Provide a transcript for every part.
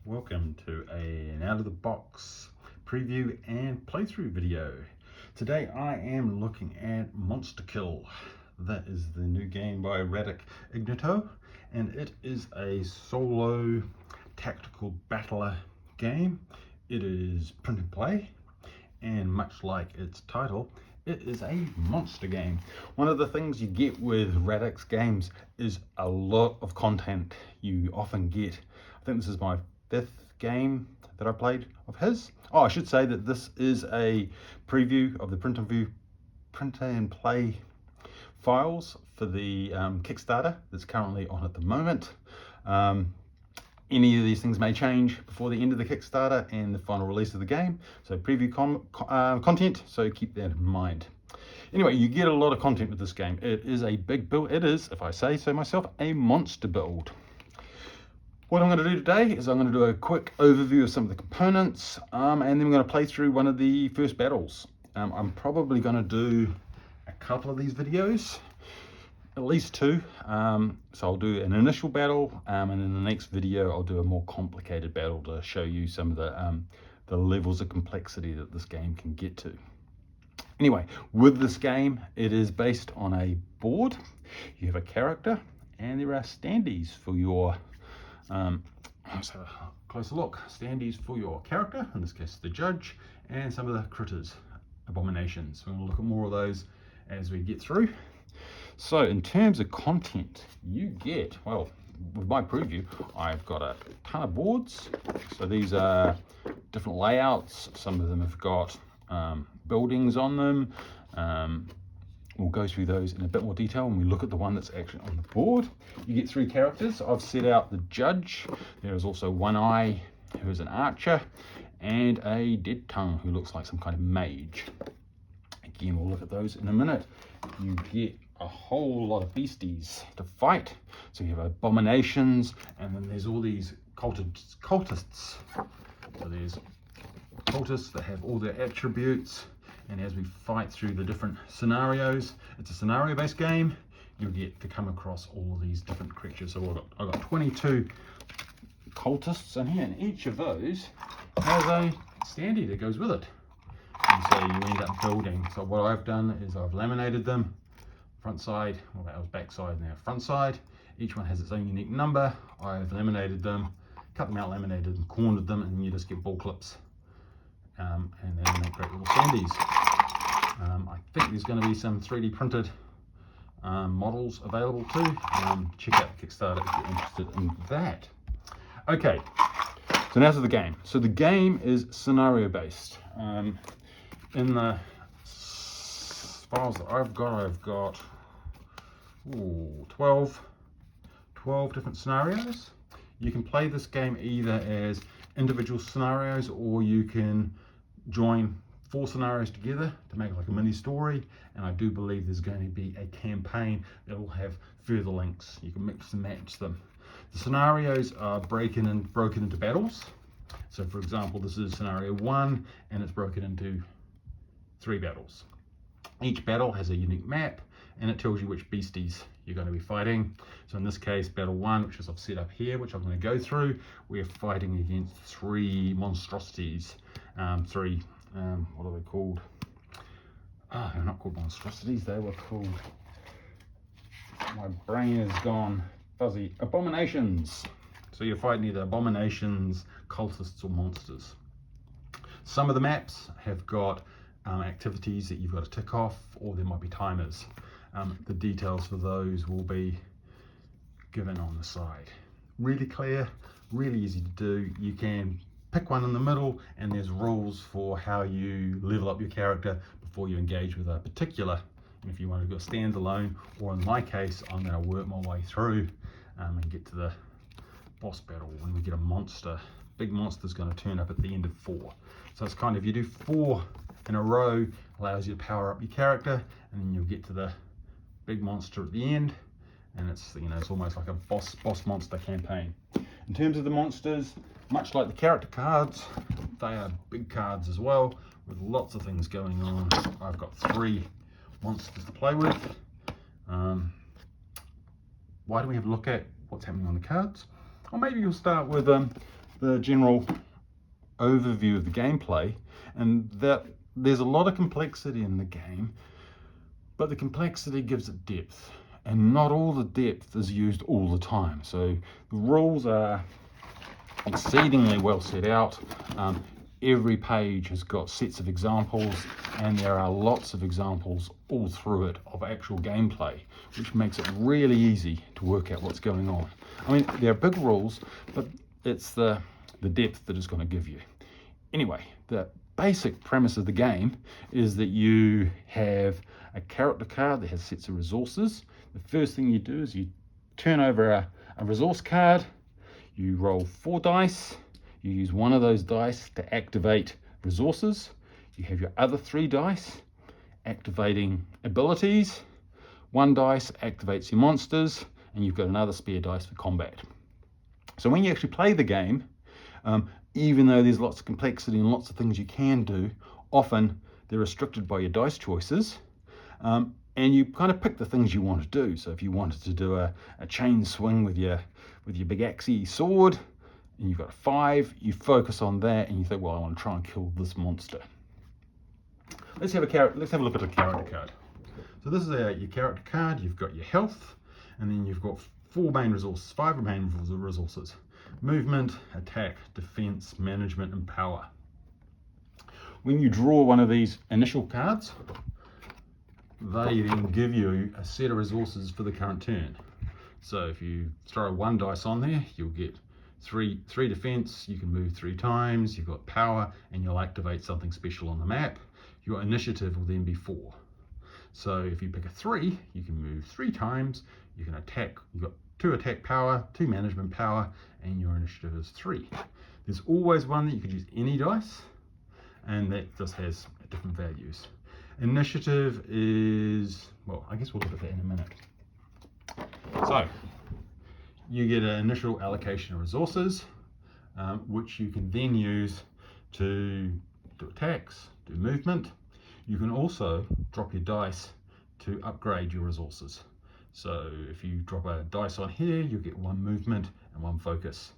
Welcome to an out-of-the-box preview and playthrough video. Today I am looking at Monster Kill. That is the new game by Radek Ignatów, and it is a solo tactical battler game. It is print and play, and much like its title, it is a monster game. One of the things you get with Radek's games is a lot of content. You often get, I think this is my fifth game that I played of his. Oh, I should say that this is a preview of the print and play files for the Kickstarter that's currently on at the moment. Any of these things may change before the end of the Kickstarter and the final release of the game. So preview content, so keep that in mind. Anyway, you get a lot of content with this game. It is a big build. It is, if I say so myself, a monster build. What I'm going to do today is I'm going to do a quick overview of some of the components, and then we're going to play through one of the first battles. I'm probably going to do a couple of these videos, at least two. So I'll do an initial battle, and in the next video I'll do a more complicated battle to show you some of the levels of complexity that this game can get to. Anyway, with this game, it is based on a board. You have a character, and there are standees for your let's have a closer look. Standees for your character, in this case the judge, and some of the critters, abominations. We're going to look at more of those as we get through. So in terms of content, you get, well, with my preview, I've got a ton of boards. So these are different layouts. Some of them have got buildings on them. We'll go through those in a bit more detail when we look at the one that's actually on the board. You get three characters. I've set out the judge. There is also One Eye, who is an archer, and a Dead Tongue, who looks like some kind of mage. Again, we'll look at those in a minute. You get a whole lot of beasties to fight. So you have abominations, and then there's all these cultists. So there's cultists that have all their attributes. And as we fight through the different scenarios, it's a scenario-based game, you'll get to come across all of these different creatures. So I've got 22 cultists in here, and each of those has a standee that goes with it. And so you end up building. So what I've done is I've laminated them, front side, well that was back side, now front side. Each one has its own unique number. I've laminated them, cut them out, laminated and cornered them, and you just get ball clips. And then make great little standees. I think there's going to be some 3D printed models available too. Check out the Kickstarter if you're interested in that. Okay, so now to the game. So the game is scenario based. In the files that I've got 12 different scenarios. You can play this game either as individual scenarios, or you can join 4 scenarios together to make like a mini story. And I do believe there's going to be a campaign that will have further links. You can mix and match them. The scenarios are broken into battles. So for example, this is scenario 1, and it's broken into 3 battles. Each battle has a unique map, and it tells you which beasties you're going to be fighting. So in this case, battle 1, which is I've set up here, which I'm going to go through, we're fighting against 3 monstrosities. What are they called? They're not called monstrosities, they were called, my brain is gone fuzzy, abominations. So you're fighting either abominations, cultists, or monsters. Some of the maps have got activities that you've got to tick off, or there might be timers. The details for those will be given on the side. Really clear, really easy to do. You can pick one in the middle, and there's rules for how you level up your character before you engage with a particular. And if you want to go standalone, or in my case, I'm going to work my way through and get to the boss battle when we get a monster. Big monster's going to turn up at the end of 4. So it's kind of, you do 4 in a row, allows you to power up your character, and then you'll get to the big monster at the end, and it's, you know, it's almost like a boss monster campaign. In terms of the monsters, much like the character cards, they are big cards as well, with lots of things going on. I've got 3 monsters to play with. Why don't we have a look at what's happening on the cards? Or maybe you'll start with the general overview of the gameplay, and that there's a lot of complexity in the game, but the complexity gives it depth, and not all the depth is used all the time. So the rules are exceedingly well set out. Every page has got sets of examples, and there are lots of examples all through it of actual gameplay, which makes it really easy to work out what's going on. I mean, there are big rules, but it's the depth that it's going to give you. Anyway, the basic premise of the game is that you have a character card that has sets of resources. The first thing you do is you turn over a resource card, you roll 4 dice, you use one of those dice to activate resources. You have your other 3 dice activating abilities. 1 dice activates your monsters, and you've got another spare dice for combat. So when you actually play the game, even though there's lots of complexity and lots of things you can do, often they're restricted by your dice choices, and you kind of pick the things you want to do. So if you wanted to do a chain swing with your big axey sword, and you've got a 5, you focus on that, and you think, well, I want to try and kill this monster. Let's have a look at a character card. So this is your character card. You've got your health, and then you've got 5 main resources: movement, attack, defense, management, and power. When you draw one of these initial cards, they then give you a set of resources for the current turn. So if you throw 1 dice on there, you'll get 3 defense, you can move 3 times, you've got power, and you'll activate something special on the map. Your initiative will then be 4. So if you pick a 3, you can move 3 times, you can attack, you've got 2 attack power, 2 management power, and your initiative is 3. There's always one that you could use any dice, and that just has different values. Initiative is, well, I guess we'll look at that in a minute. So you get an initial allocation of resources, which you can then use to do attacks, do movement. You can also drop your dice to upgrade your resources. So if you drop a dice on here, you'll get 1 movement and 1 focus.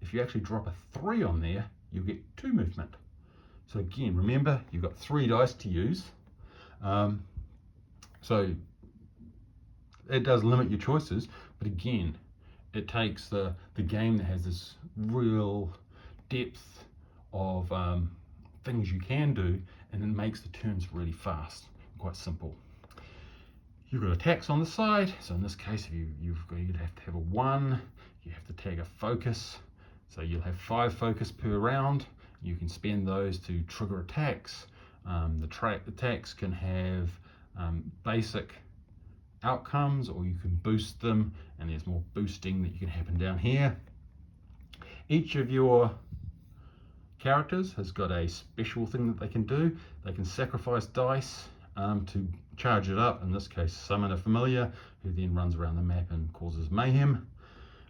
If you actually drop a 3 on there, you'll get 2 movement. So again, remember, you've got 3 dice to use. So it does limit your choices, but again, it takes the game that has this real depth of things you can do, and it makes the turns really fast, quite simple. You've got attacks on the side, so in this case, you'd have to have a 1, you have to tag a focus, so you'll have 5 focus per round. You can spend those to trigger attacks. The attacks can have basic outcomes, or you can boost them, and there's more boosting that you can happen down here. Each of your characters has got a special thing that they can do. They can sacrifice dice to charge it up. In this case, summon a familiar who then runs around the map and causes mayhem.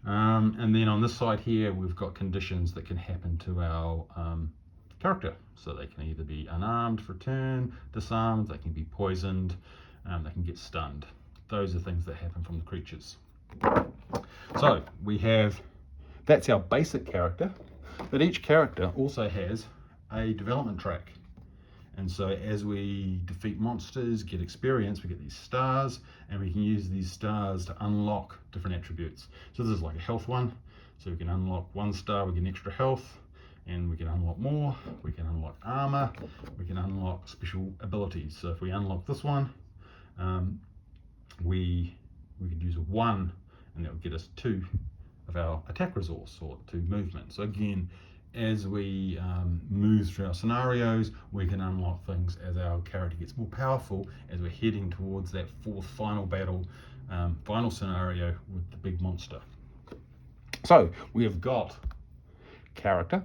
And then on this side here, we've got conditions that can happen to our character. So they can either be unarmed for a turn, disarmed, they can be poisoned, they can get stunned. Those are things that happen from the creatures. So that's our basic character, but each character also has a development track. And so as we defeat monsters, get experience, we get these stars, and we can use these stars to unlock different attributes. So this is like a health one. So we can unlock 1 star, we get extra health, and we can unlock more. We can unlock armor, we can unlock special abilities. So if we unlock this one, we could use a 1, and that would get us 2 of our attack resource, or 2 movement. So again, as we move through our scenarios, we can unlock things as our character gets more powerful, as we're heading towards that 4th final battle, final scenario with the big monster. So we have got character.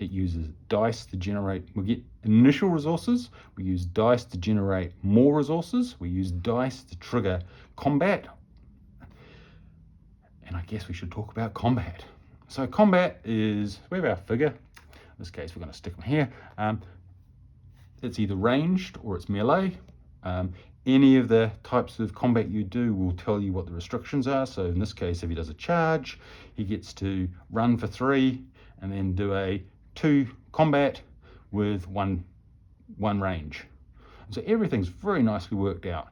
It uses dice to generate, we get initial resources, we use dice to generate more resources, we use dice to trigger combat, and I guess we should talk about combat. So combat is, we have our figure, in this case we're going to stick them here. It's either ranged or it's melee. Any of the types of combat you do will tell you what the restrictions are. So in this case, if he does a charge, he gets to run for 3, and then do a 2 combat with one range. So everything's very nicely worked out.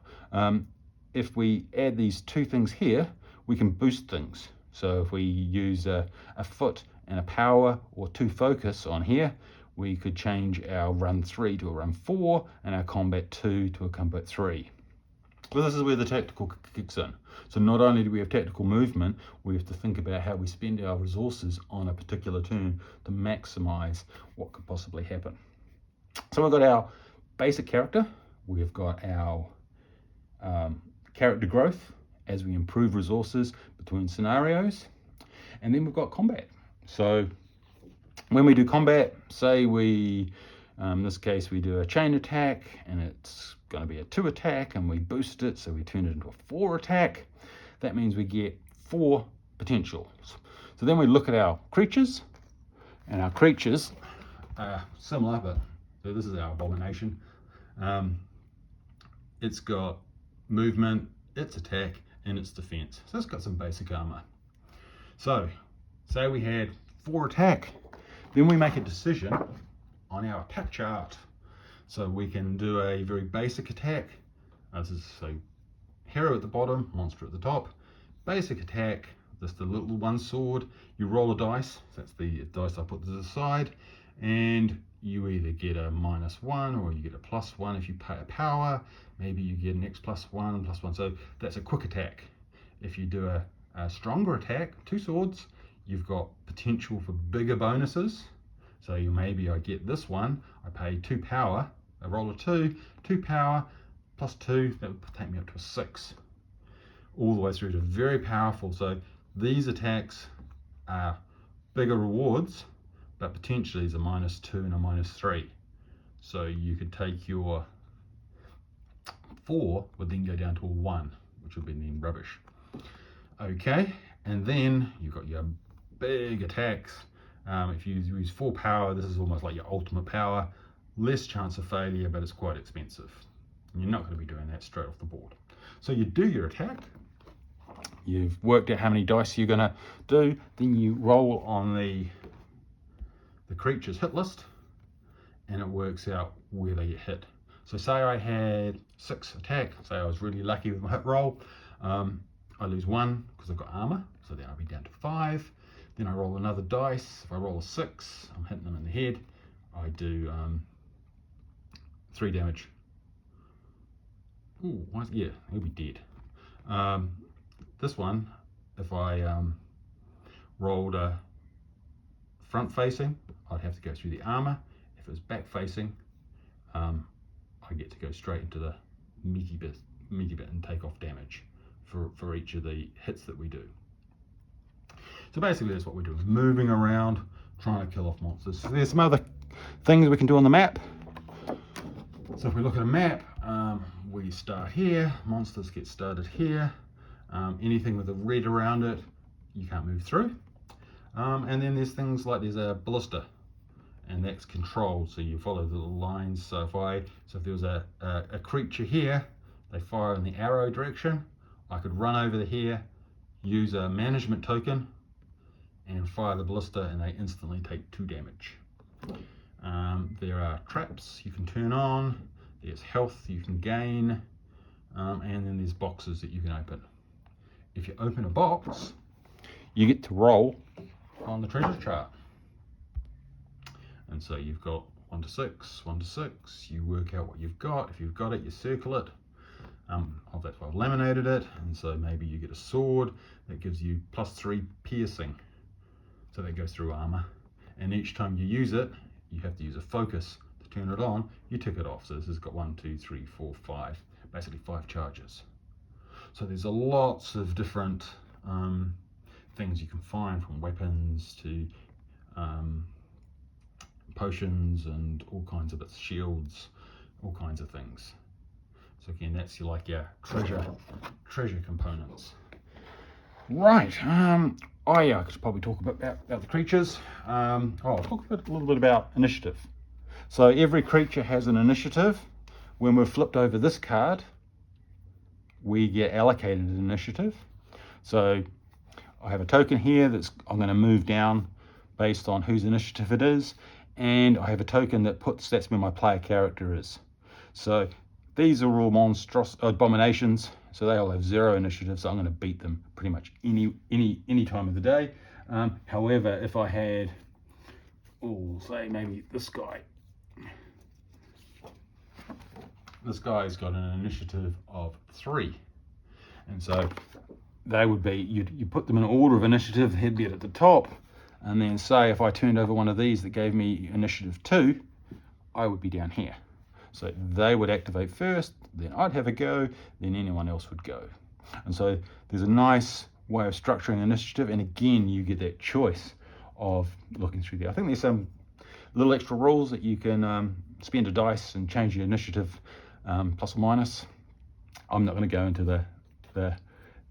If we add these 2 things here, we can boost things. So if we use a foot and a power or 2 focus on here, we could change our run 3 to a run 4 and our combat 2 to a combat 3. Well, this is where the tactical kicks in. So not only do we have tactical movement, we have to think about how we spend our resources on a particular turn to maximize what could possibly happen. So we've got our basic character, we've got our character growth as we improve resources between scenarios, and then we've got combat. So when we do combat, say we, in this case, we do a chain attack and it's going to be a 2 attack and we boost it, so we turn it into a 4 attack. That means we get 4 potentials. So then we look at our creatures, and our creatures are similar, but so this is our Abomination. It's got movement, its attack, and its defense. So it's got some basic armor. So say we had 4 attack, then we make a decision on our attack chart. So we can do a very basic attack. This is so hero at the bottom, monster at the top. Basic attack, just a little 1 sword. You roll a dice, that's the dice I put to the side, and you either get a -1 or you get a +1 if you pay a power. Maybe you get an X +1, +1. So that's a quick attack. If you do a stronger attack, 2 swords, you've got potential for bigger bonuses. So maybe I get this one, I pay 2 power, I roll a 2, 2 power +2, that would take me up to a 6. All the way through to very powerful. So these attacks are bigger rewards, but potentially is a -2 and a -3. So you could take your 4 would then go down to a 1, which would be then rubbish. Okay, and then you've got your big attacks. If you use 4 power, this is almost like your ultimate power. Less chance of failure, but it's quite expensive. And you're not going to be doing that straight off the board. So you do your attack. You've worked out how many dice you're going to do. Then you roll on the creature's hit list, and it works out where they get hit. So say I had 6 attack. Say I was really lucky with my hit roll. I lose 1 because I've got armor. So then I'll be down to 5. Then I roll another dice. If I roll a 6, I'm hitting them in the head. I do 3 damage. Ooh, yeah, he'll be dead. This one, if I rolled a front facing, I'd have to go through the armor. If it was back facing, I get to go straight into the meaty bit and take off damage for each of the hits that we do. So basically that's what we're doing, moving around, trying to kill off monsters. So there's some other things we can do on the map. So if we look at a map, we start here, monsters get started here. Anything with a red around it, you can't move through. And then there's things like there's a ballista, and that's controlled, so you follow the little lines. So if there was a creature here, they fire in the arrow direction. I could run over here, use a management token, and fire the ballista, and they instantly take 2 damage. There are traps you can turn on, there's health you can gain, and then there's boxes that you can open. If you open a box, you get to roll on the treasure chart. And so you've got 1 to 6, 1 to 6, you work out what you've got. If you've got it, you circle it. That's why I've laminated it, and so maybe you get a sword that gives you +3 piercing. So that goes through armor. And each time you use it, you have to use a focus to turn it on. You tick it off. So this has got 1, 2, 3, 4, 5, basically 5 charges. So there's lots of different things you can find, from weapons to potions and all kinds of bits, shields, all kinds of things. So again, that's your treasure components. Right. I could probably talk about the creatures. I'll talk a little bit about initiative. So every creature has an initiative. When we've flipped over this card, we get allocated an initiative. So I have a token here I'm going to move down based on whose initiative it is, and I have a token that that's where my player character is. So these are all abominations, so they all have 0 initiative, so I'm going to beat them pretty much any time of the day. However, if I had, say maybe this guy's got an initiative of 3, and so they would be, you put them in order of initiative, he'd be at the top, and then say if I turned over one of these that gave me initiative 2, I would be down here. So they would activate first, then I'd have a go, then anyone else would go. And so there's a nice way of structuring initiative, and again, you get that choice of looking through there. I think there's some little extra rules that you can spend a dice and change your initiative plus or minus. I'm not going to go into the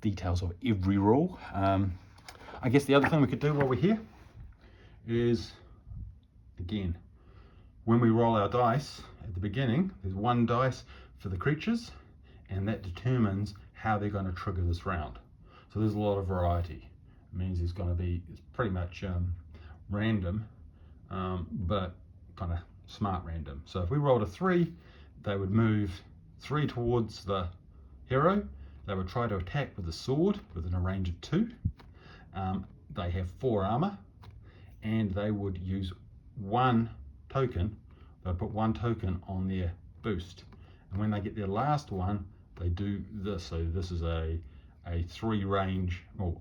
details of every rule. I guess the other thing we could do while we're here is, again, when we roll our dice at the beginning, there's 1 dice for the creatures, and that determines how they're going to trigger this round. So there's a lot of variety. It means it's pretty much random, but kind of smart random. So if we rolled a 3, they would move 3 towards the hero. They would try to attack with a sword within a range of 2. They have 4 armor, and they would use 1 token. They'll put 1 token on their boost, and when they get their last one, they do this. So this is a 3 range, or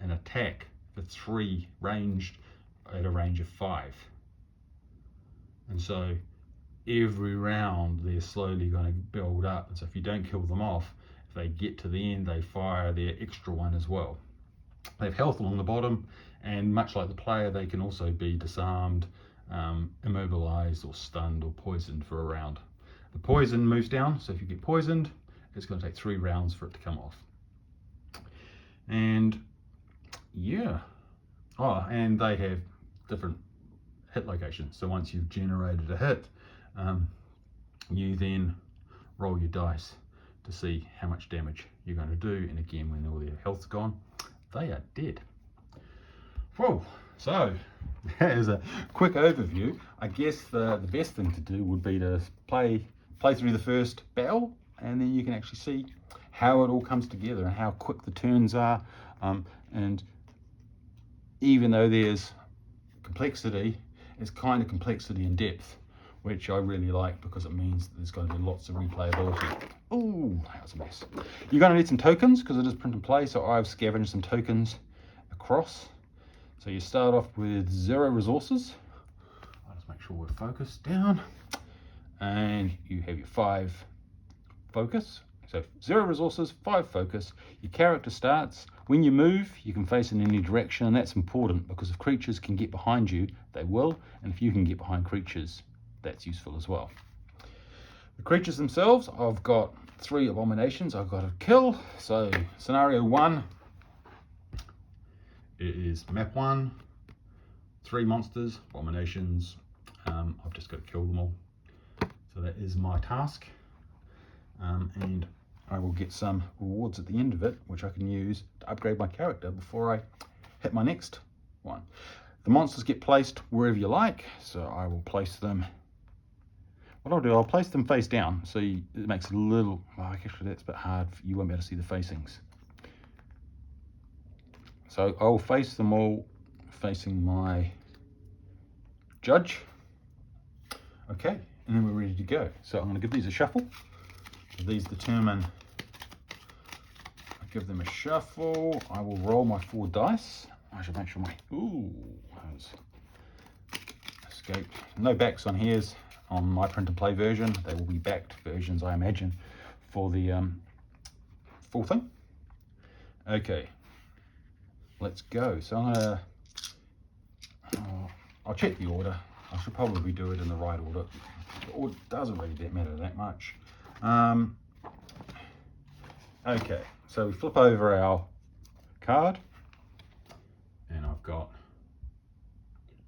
an attack for 3 ranged at a range of 5. And so every round they're slowly going to build up, and so if you don't kill them off, if they get to the end, they fire their extra one as well. They have health along the bottom, and much like the player, they can also be disarmed, immobilized or stunned or poisoned for a round. The poison moves down, so if you get poisoned, it's going to take 3 rounds for it to come off. And yeah, and they have different hit locations. So once you've generated a hit, you then roll your dice to see how much damage you're going to do. And again, when all their health's gone, they are dead. Whoa! So that is a quick overview. I guess the best thing to do would be to play through the first battle, and then you can actually see how it all comes together and how quick the turns are. And even though there's complexity, it's kind of complexity in depth, which I really like, because it means there's going to be lots of replayability. Oh, that was a mess. You're going to need some tokens because it is print and play, so I've scavenged some tokens across. So you start off with 0 resources. I'll just make sure we're focused down. And you have your 5 focus. So 0 resources, 5 focus. Your character starts. When you move, you can face in any direction, and that's important because if creatures can get behind you, they will. And if you can get behind creatures, that's useful as well. The creatures themselves, I've got 3 abominations I've got to kill. So scenario 1, it is map 1, 3 monsters, abominations. I've just got to kill them all. So that is my task. And I will get some rewards at the end of it, which I can use to upgrade my character before I hit my next one. The monsters get placed wherever you like, so I will place them. What I'll do, I'll place them face down, so it makes it a little, well, actually that's a bit hard, you won't be able to see the facings. So I'll face them all facing my judge. Okay, and then we're ready to go. So I'm going to give these a shuffle. These determine, I give them a shuffle. I will roll my 4 dice. I should make sure my, those escaped. No backs on here's on my print and play version. They will be backed versions, I imagine, for the full thing. Okay, let's go. So I'm gonna, I'll check the order. I should probably do it in the right order. The order doesn't really matter that much. Okay, so we flip over our card, and I've got,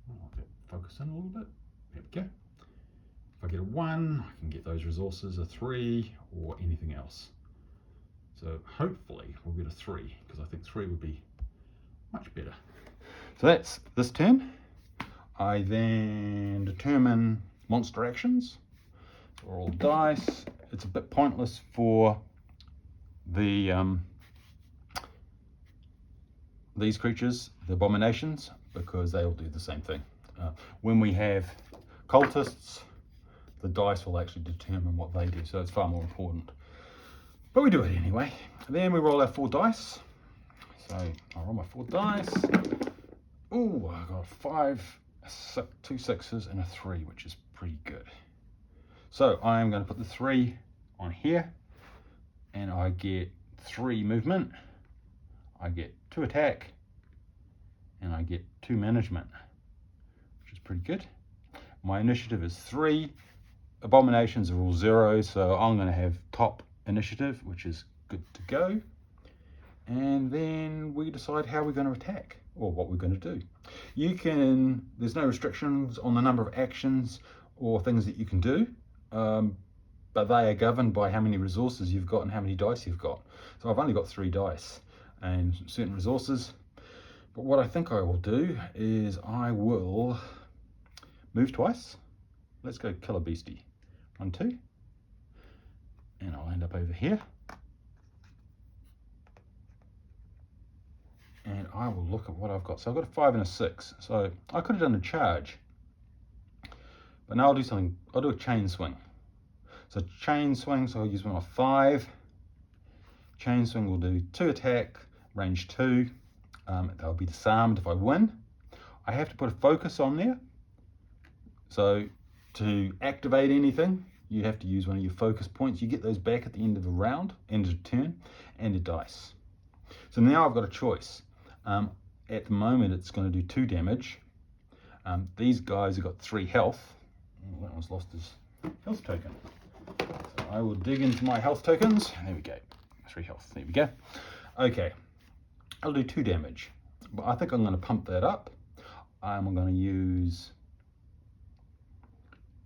I'll get focus in a little bit. There we go. If I get a 1, I can get those resources, a 3, or anything else. So hopefully we'll get a 3, because I think 3 would be much better. So that's this turn. I then determine monster actions. They're all dice. It's a bit pointless for the these creatures, the Abominations, because they all do the same thing. When we have cultists, the dice will actually determine what they do, so it's far more important. But we do it anyway. Then we roll our 4 dice. So I'll roll my 4 dice. Ooh, I got 5, 2 6s and a 3, which is pretty good. So I'm going to put the 3 on here, and I get 3 movement, I get 2 attack, and I get 2 management, which is pretty good. My initiative is 3. Abominations are all 0, so I'm going to have top initiative, which is good to go. And then we decide how we're going to attack, or what we're going to do. There's no restrictions on the number of actions or things that you can do, but they are governed by how many resources you've got and how many dice you've got. So I've only got 3 dice and certain resources. But what I think I will do is I will move twice. Let's go kill a beastie. 1, 2. And I'll end up over here. And I will look at what I've got. So I've got a 5 and a 6. So I could have done a charge. But now I'll do something. I'll do a chain swing. So chain swing, so I'll use one of 5. Chain swing will do 2 attack, range 2. They'll be disarmed if I win. I have to put a focus on there. So to activate anything, you have to use one of your focus points. You get those back at the end of the round, end of the turn, and a dice. So now I've got a choice. At the moment, it's going to do 2 damage. These guys have got 3 health. Oh, that one's lost his health token. So I will dig into my health tokens. There we go. 3 health. There we go. Okay. I'll do 2 damage. But I think I'm going to pump that up. I'm going to use...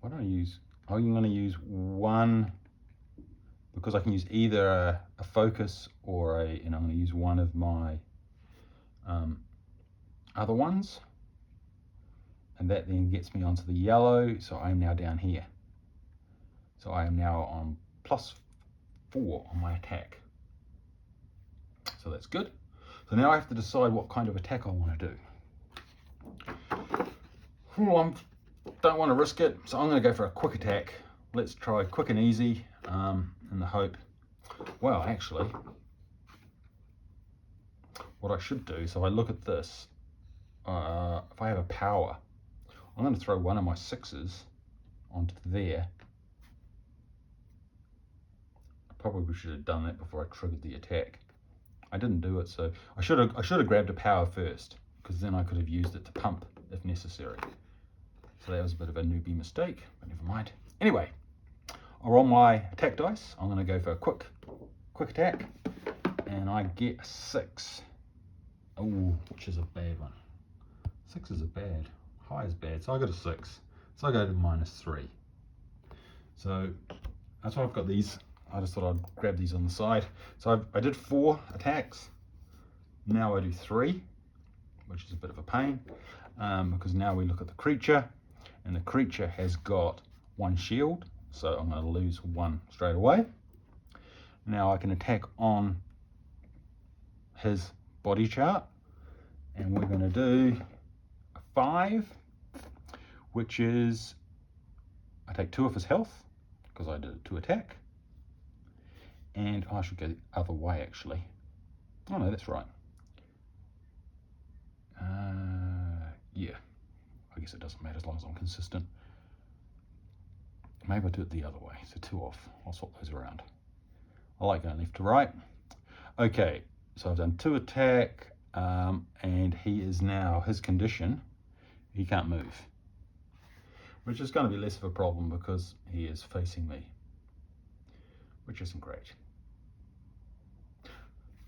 What do I use? I'm going to use 1... Because I can use either a focus or and I'm going to use one of my other ones, and that then gets me onto the yellow. So I'm now down here. So I am now on +4 on my attack. So that's good. So now I have to decide what kind of attack I want to do. I don't want to risk it, so I'm going to go for a quick attack. Let's try quick and easy. In the hope, well, actually, what I should do, so if I look at this, if I have a power, I'm going to throw one of my 6s onto there. I probably should have done that before I triggered the attack. I didn't do it, so I should have grabbed a power first, because then I could have used it to pump if necessary. So that was a bit of a newbie mistake, but never mind. Anyway, I'll roll my attack dice. I'm going to go for a quick attack, and I get a 6. Oh, which is a bad one. 6 is a bad. High is bad, so I got a 6. So I go to -3. So that's why I've got these. I just thought I'd grab these on the side. So I did 4 attacks. Now I do 3, which is a bit of a pain, because now we look at the creature, and the creature has got 1 shield. So I'm going to lose 1 straight away. Now I can attack on his body chart, and we're going to do a 5, which is, I take 2 of his health because I did a 2 attack, and I should go the other way actually. Oh no, that's right. Yeah, I guess it doesn't matter as long as I'm consistent. Maybe I'll do it the other way, so 2 off. I'll swap those around. I like going left to right. Okay, so I've done 2 attack, and he is now, his condition, he can't move. Which is going to be less of a problem because he is facing me, which isn't great.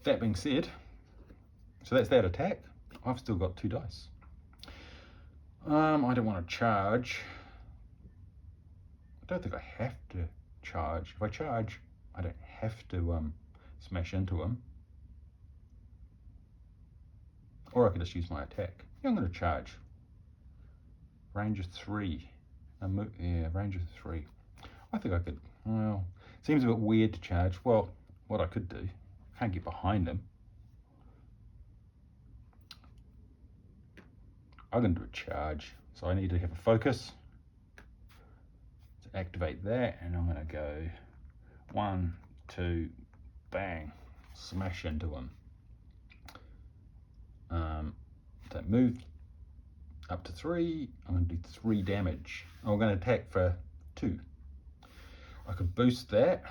That being said, so that's that attack. I've still got 2 dice. I don't want to charge. I don't think I have to charge. If I charge, I don't have to smash into him. Or I could just use my attack. Yeah, I'm going to charge. Range of 3. Yeah, range of 3. I think I could, well, seems a bit weird to charge. Well, what I could do, can't get behind him. I'm going to do a charge. So I need to have a focus to activate that. And I'm going to go 1, 2, bang, smash into him. Don't move. Up to 3, I'm going to do 3 damage. I'm going to attack for 2. I could boost that.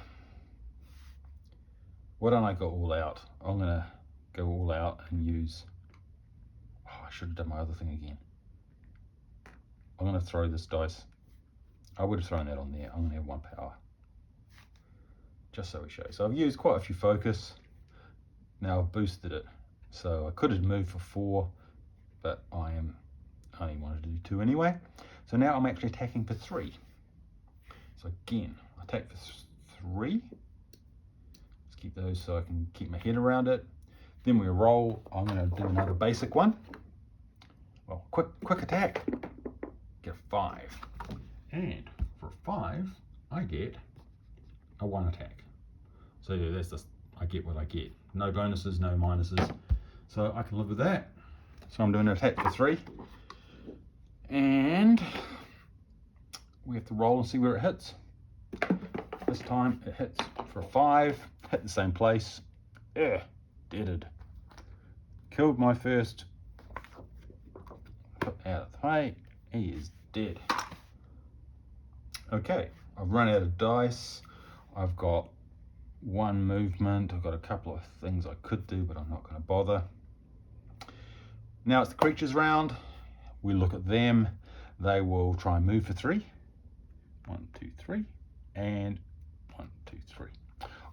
Why don't I go all out? I'm going to go all out and use... Oh, I should have done my other thing again. I'm going to throw this dice. I would have thrown that on there. I'm going to have 1 power. Just so we show. So I've used quite a few focus. Now I've boosted it. So I could have moved for 4, but I only wanted to do 2 anyway. So now I'm actually attacking for 3. So again, I attack for 3. Let's keep those so I can keep my head around it. Then we roll. I'm going to do another basic one. Well, quick attack. Get a 5. And for a 5, I get a 1 attack. So yeah, that's just, I get what I get. No bonuses, no minuses. So I can live with that. So I'm doing an attack for 3. And we have to roll and see where it hits. This time it hits for a 5, hit the same place. Deaded. Killed my first. Put out of the way. He is dead. Okay, I've run out of dice. I've got 1 movement. I've got a couple of things I could do, but I'm not going to bother. Now it's the creatures round. We look at them. They will try and move for 3. 1, 2, 3, and 1, 2, 3.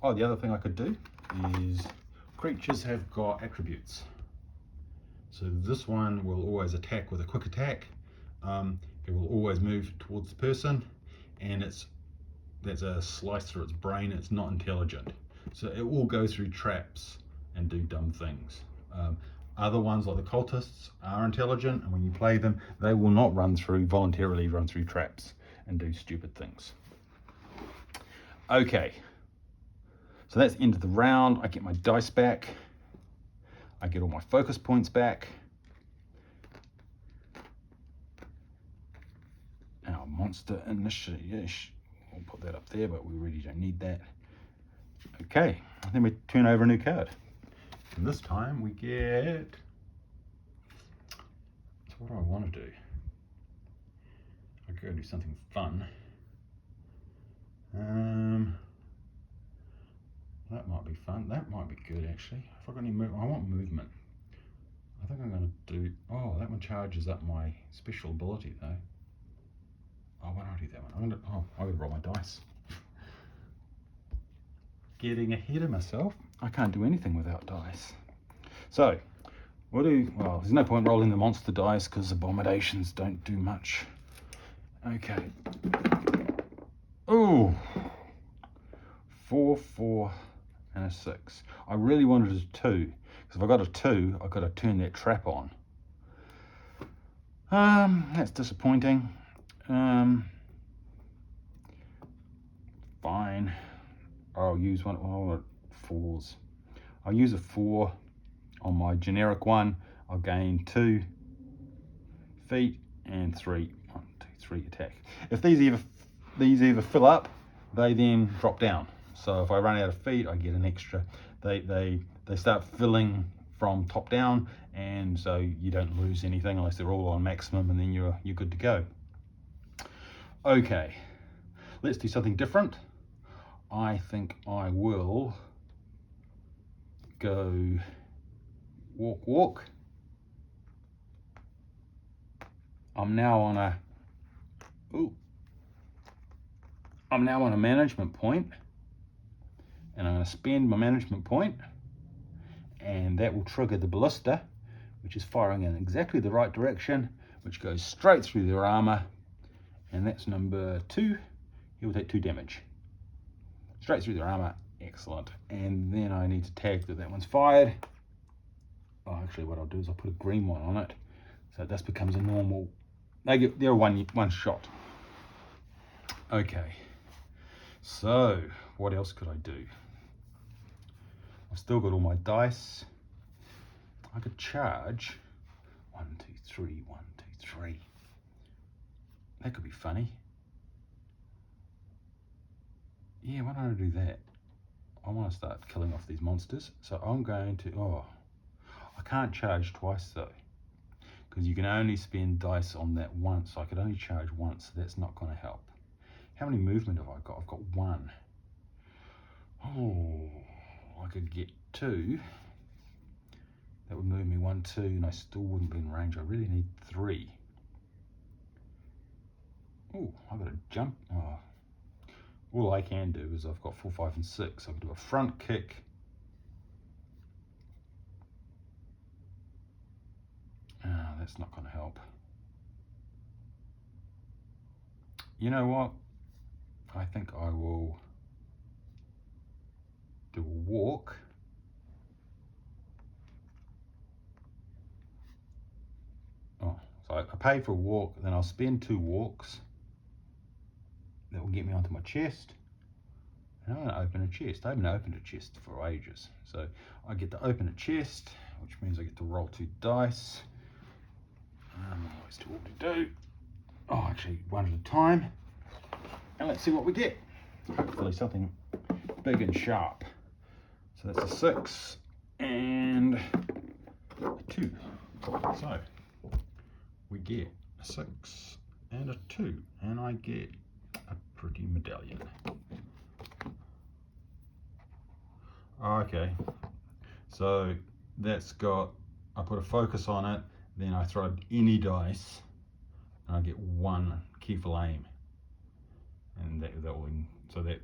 Oh, the other thing I could do is creatures have got attributes. So this one will always attack with a quick attack. It will always move towards the person, and that's a slice through its brain. It's not intelligent, so it will go through traps and do dumb things. Other ones like the cultists are intelligent, and when you play them, they will not voluntarily run through traps and do stupid things. Okay, so that's the end of the round. I get my dice back. I get all my focus points back. Our monster initiative. We'll put that up there, but we really don't need that. Okay, then we turn over a new card. And this time we get... So what do I want to do? I'll go do something fun. That might be fun. That might be good, actually. If I've got any I want movement. I think I'm going to do... Oh, that one charges up my special ability, though. Oh, why don't I do that one? I'm going to roll my dice. Getting ahead of myself. I can't do anything without dice. So, well, there's no point rolling the monster dice because abominations don't do much. Okay. Ooh. 4, 4, and a 6. I really wanted a 2, because if I got a 2, I've got to turn that trap on. That's disappointing. Fine. I'll use one. Oh, 4s. I'll use a 4 on my generic one. I'll gain 2 feet and 3. 1, 2, 3 attack. If these either fill up, they then drop down. So if I run out of feet, I get an extra. They start filling from top down, and so you don't lose anything unless they're all on maximum, and then you're good to go. Okay, let's do something different. I think I will go walk. I'm now on a management point, and I'm going to spend my management point, and that will trigger the ballista, which is firing in exactly the right direction, which goes straight through their armor, and that's number 2. He will take 2 damage. Straight through their armor. Excellent. And then I need to tag that one's fired. Oh, actually what I'll do is I'll put a green one on it, So this becomes a normal, they're one shot. Okay, so what else could I do? I've still got all my dice. I could charge 1, 2, 3, 1, 2, 3. That could be funny. Yeah, why don't I do that? I want to start killing off these monsters. So I'm going to, I can't charge twice though, because you can only spend dice on that once. So I could only charge once, so that's not going to help. How many movement have I got? I've got 1. Oh, I could get 2. That would move me 1, 2, and I still wouldn't be in range. I really need 3. Oh, I've got to jump. Oh. All I can do is I've got 4, 5, and 6. I can do a front kick. That's not going to help. You know what? I think I will do a walk. Oh, so I pay for a walk, then I'll spend 2 walks. That will get me onto my chest. And I'm going to open a chest. I haven't opened a chest for ages. So I get to open a chest, which means I get to roll 2 dice. Always too old to do. Oh, actually, 1 at a time. And let's see what we get. Hopefully something big and sharp. So that's a 6 and a 2. So we get a 6 and a 2, and I get a pretty medallion. Okay, so that's got, I put a focus on it, then I throw any dice, and I get 1 careful aim. And that will, so that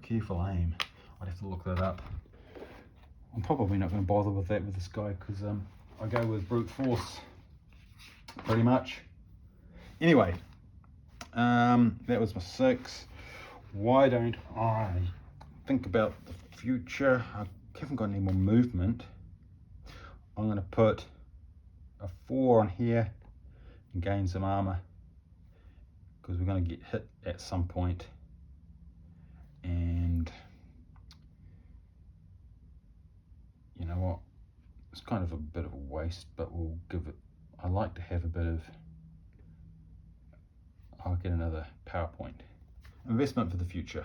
careful aim, I'd have to look that up. I'm probably not going to bother with that with this guy, because I go with brute force pretty much. Anyway, that was my 6. Why don't I think about the future? I haven't got any more movement. I'm going to put a 4 on here and gain some armor, because we're going to get hit at some point. And you know what, it's kind of a bit of a waste, but we'll give it, I like to have a bit of, I'll get another PowerPoint. Investment for the future.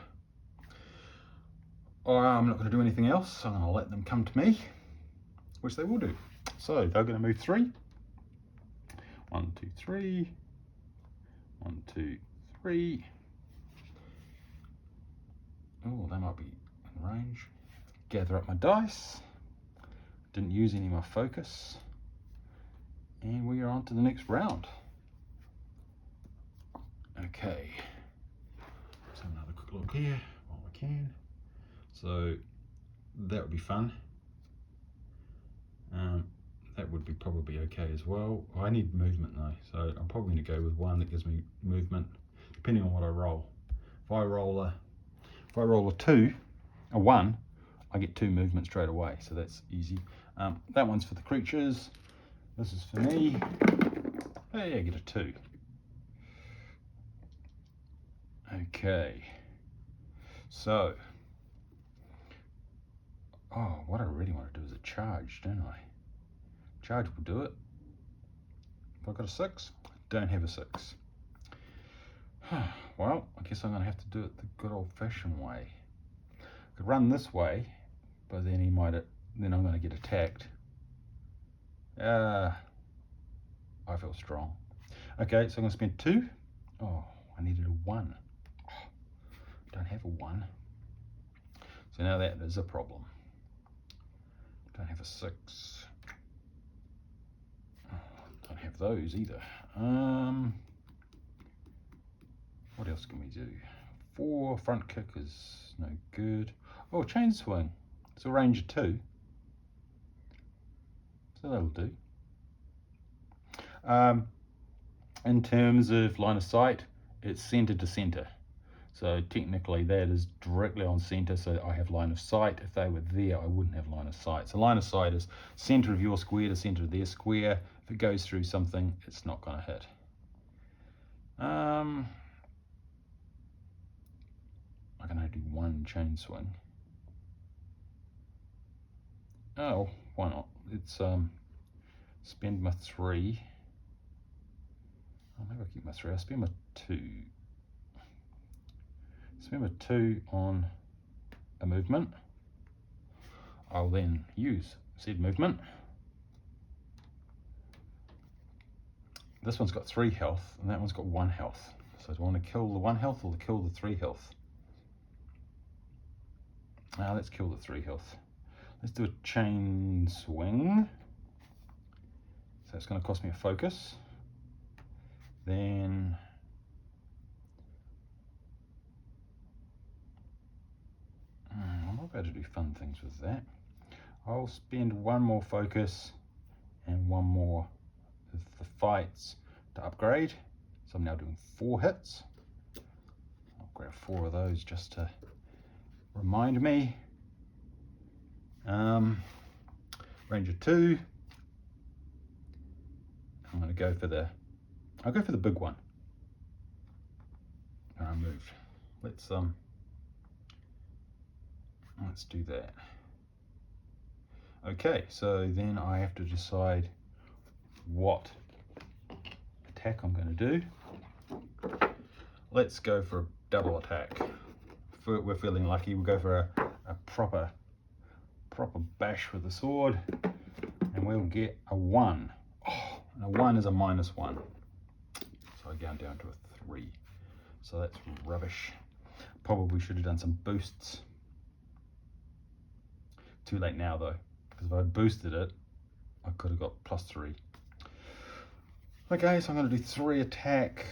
I'm not going to do anything else. I'm going to let them come to me, which they will do. So they're going to move 3. 1, 2, 3. 1, 2, 3. Oh, they might be in range. Gather up my dice. Didn't use any of my focus. And we are on to the next round. Okay. Let's have another quick look here while we can. So that would be fun. That would be probably okay as well. I need movement though, so I'm probably going to go with 1 that gives me movement, depending on what I roll. If I roll a 2, a 1, I get 2 movement straight away, so that's easy. That one's for the creatures. This is for me. Hey, I get a 2. Okay. So, what I really want to do is a charge, don't I? Charge will do it. If I've got a 6, I don't have a 6. Well, I guess I'm going to have to do it the good old-fashioned way. I could run this way, but then then I'm going to get attacked. I feel strong. Okay, so I'm going to spend 2. Oh, I needed a 1. Don't have a 1. So now that is a problem. Don't have a 6. Don't have those either. What else can we do? 4 front kick is no good. Oh, chain swing. It's a range of 2. So that'll do. In terms of line of sight, it's center to center. So technically that is directly on center, so I have line of sight. If they were there, I wouldn't have line of sight. So line of sight is center of your square to center of their square. If it goes through something, it's not going to hit. I can only do one chain swing. Oh, why not? Let's spend my 3. Oh, maybe I'll keep my 3. I'll spend my 2. Spend my 2 on a movement. I'll then use said movement. This one's got 3 health and that one's got 1 health. So do I want to kill the 1 health or kill the 3 health? Let's kill the 3 health. Let's do a chain swing. So it's going to cost me a focus. Then I'm not going to do fun things with that. I'll spend 1 more focus and 1 more of the fights to upgrade. So I'm now doing 4 hits. I'll grab 4 of those just to remind me. Ranger 2. I'm going to go for the, I'll go for the big one. I moved. Let's do that. Okay, so then I have to decide what attack I'm going to do. Let's go for a double attack. We're feeling lucky. We'll go for a proper bash with the sword, and we'll get a 1. Oh, and a 1 is a -1. So I go down to a 3. So that's rubbish. Probably should have done some boosts. Too late now though, because if I boosted it, I could have got +3. Okay, so I'm going to do 3 attack.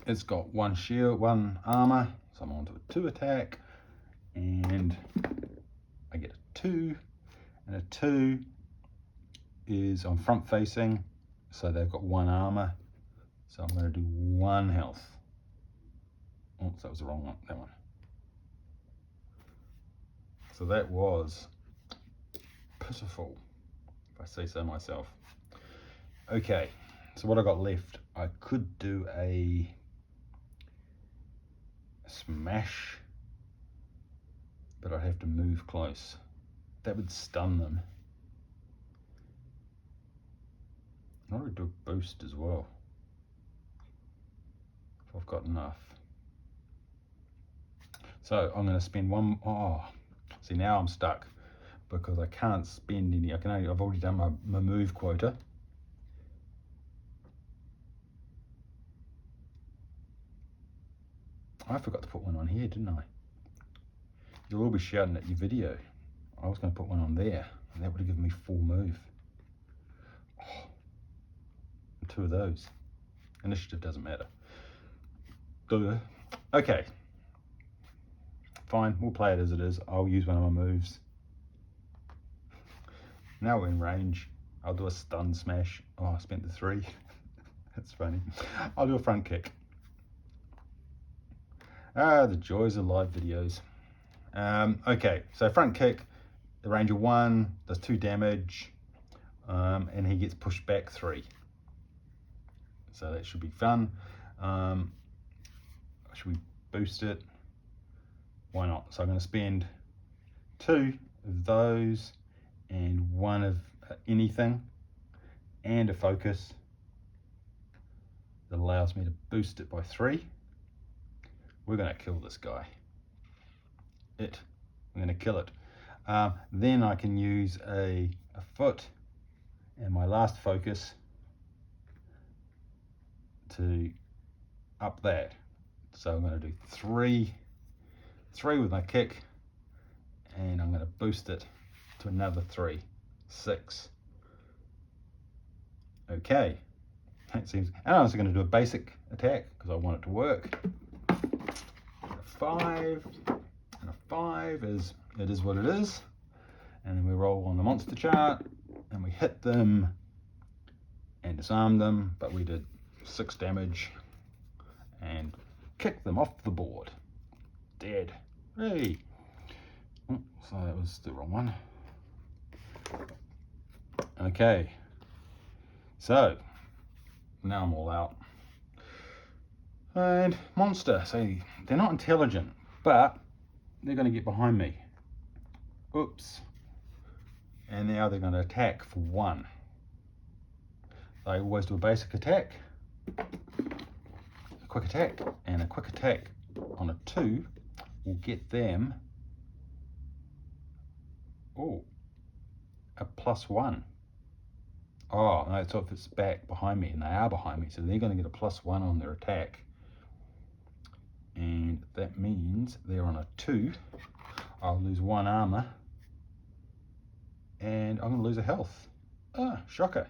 It's got 1 shield, 1 armor, so I'm on to a 2 attack, and I get a 2, and a 2 is on front facing, so they've got 1 armor, so I'm going to do 1 health. Oops, that was the wrong one, that one. So that was pitiful, if I say so myself. Okay, so what I got left, I could do a smash, but I'd have to move close. That would stun them. I would do a boost as well, if I've got enough. So I'm going to spend 1. Oh, see, now I'm stuck because I can't spend any. I've already done my move quota. I forgot to put one on here, didn't I? You'll all be shouting at your video. I was going to put one on there, and that would have given me 4 move. Oh, 2 of those. Initiative doesn't matter. Okay. Fine, we'll play it as it is. I'll use one of my moves. Now we're in range. I'll do a stun smash. Oh, I spent the 3. That's funny. I'll do a front kick. The joys of live videos. Okay, so front kick, the ranger 1 does 2 damage, and he gets pushed back 3. So that should be fun. Should we boost it? Why not? So I'm going to spend 2 of those and 1 of anything and a focus that allows me to boost it by 3. We're going to kill this guy. We're going to kill it. Then I can use a foot and my last focus to up that. So I'm going to do 3 with my kick, and I'm going to boost it to another 3, 6. Okay, that seems. And I'm also going to do a basic attack because I want it to work. 5 and a 5 is, it is what it is, and then we roll on the monster chart and we hit them and disarm them, but we did 6 damage and kick them off the board. Dead. Hey. Oh, so that was the wrong one. Okay. So now I'm all out. And monster. So they're not intelligent, but they're going to get behind me. Oops. And now they're going to attack for 1. They always do a basic attack, a quick attack, and a quick attack on a 2 will get them, oh, a +1. Oh, no, so if it's back behind me, and they are behind me, so they're going to get a +1 on their attack. And that means they're on a 2. I'll lose 1 armor, and I'm going to lose a health. Ah, shocker.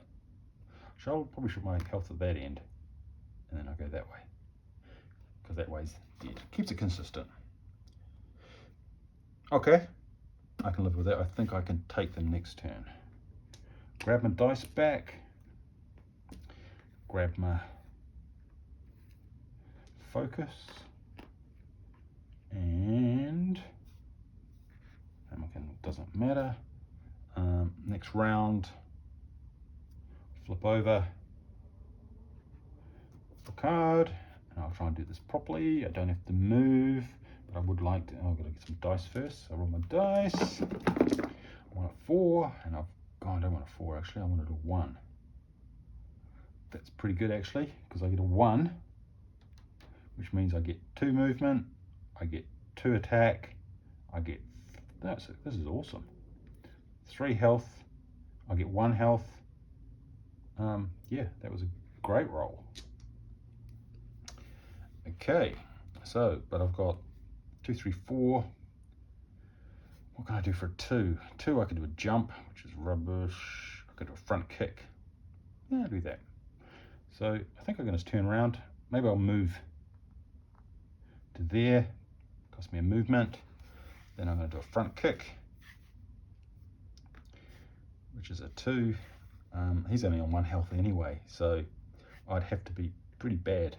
So I probably should my health at that end, and then I'll go that way, because that way's dead. Keeps it consistent. Okay, I can live with that. I think I can take them next turn. Grab my dice back, grab my focus, and doesn't matter. Next round, flip over the card, and I'll try and do this properly. I don't have to move, but I would like to. I've got to get some dice first. So I roll my dice. I want a 4, and I don't want a 4 actually. I wanted a 1. That's pretty good actually, because I get a 1, which means I get 2 movement, I get 2 attack, I get. This is awesome. 3 health. I get 1 health. Yeah, that was a great roll. Okay, so, but I've got 2, 3, 4. What can I do for a 2? 2, I could do a jump, which is rubbish. I could do a front kick. Yeah, I'll do that. So I think I'm going to turn around. Maybe I'll move to there. Cost me a movement. Then I'm going to do a front kick, which is a 2. He's only on 1 health anyway, so I'd have to be pretty bad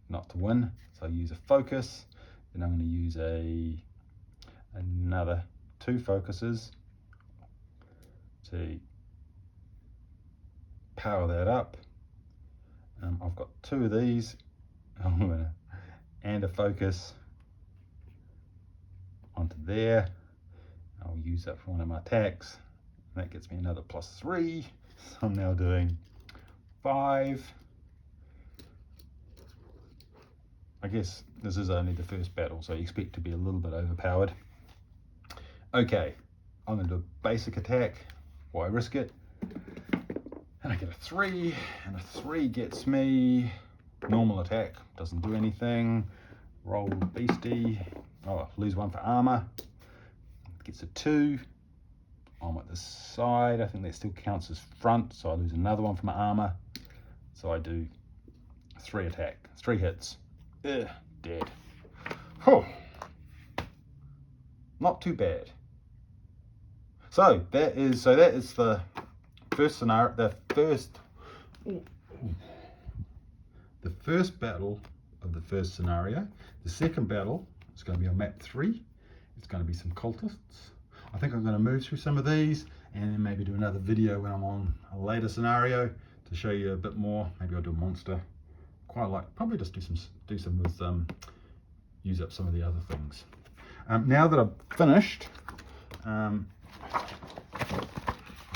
not to win. So I use a focus, then I'm going to use another 2 focuses to power that up. I've got 2 of these, and a focus onto there. I'll use that for one of my attacks. That gets me another +3. So I'm now doing 5. I guess this is only the first battle, so you expect to be a little bit overpowered. Okay, I'm going to do a basic attack. Why risk it? And I get a 3, and a 3 gets me normal attack. Doesn't do anything. Roll beastie. Oh, lose 1 for armor. Gets a 2. I'm at the side. I think that still counts as front, so I lose another 1 for my armor. So I do 3 attack, 3 hits. Ugh, dead. Oh, not too bad. So that is the first scenario. The first battle of the first scenario. The second battle is going to be on map 3. It's going to be some cultists. I think I'm going to move through some of these and then maybe do another video when I'm on a later scenario to show you a bit more. Maybe I'll do a monster. Quite like, probably just do some with use up some of the other things. Now that I've finished, I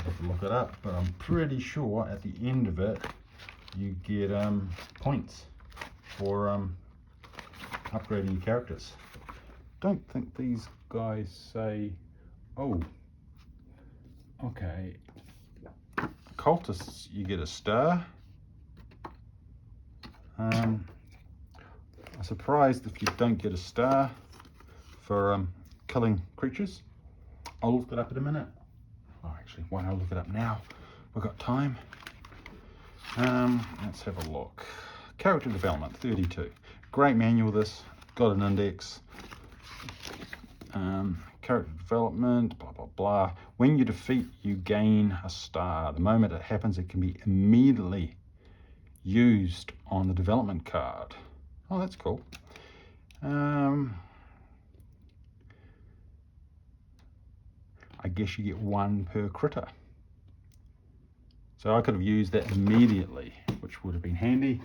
have to look it up, but I'm pretty sure at the end of it you get points for upgrading your characters. Don't think these guys say. Oh, okay. Cultists, you get a star. I'm surprised if you don't get a star for killing creatures. I'll look it up in a minute. Oh, actually, why don't I look it up now? We've got time. Let's have a look. Character development, 32. Great manual, this. Got an index. Character development, blah, blah, blah. When you defeat, you gain a star. The moment it happens, it can be immediately used on the development card. Oh, that's cool. I guess you get 1 per critter. So I could have used that immediately, which would have been handy.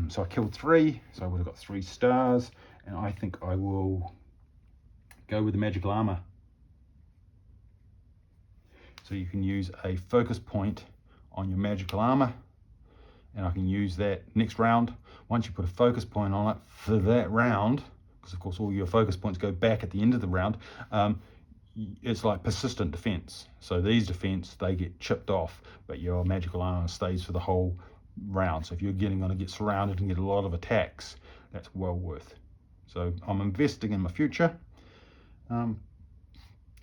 So I killed 3, so I would have got 3 stars, and I think I will go with the magical armor. So you can use a focus point on your magical armor, and I can use that next round. Once you put a focus point on it for that round, because of course all your focus points go back at the end of the round, it's like persistent defense. So these defense, they get chipped off, but your magical armor stays for the whole round. So if you're going to get surrounded and get a lot of attacks, that's well worth. So I'm investing in my future. Some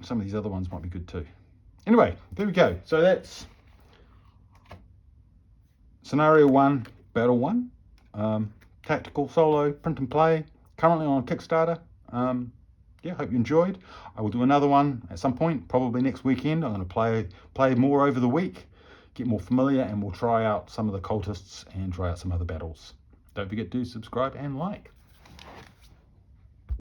of these other ones might be good too. Anyway, there we go. So that's scenario 1, battle 1, tactical solo print and play, currently on Kickstarter. Yeah, hope you enjoyed. I will do another one at some point, probably next weekend. I'm going to play more over the week, get more familiar, and we'll try out some of the cultists and try out some other battles. Don't forget to subscribe and like.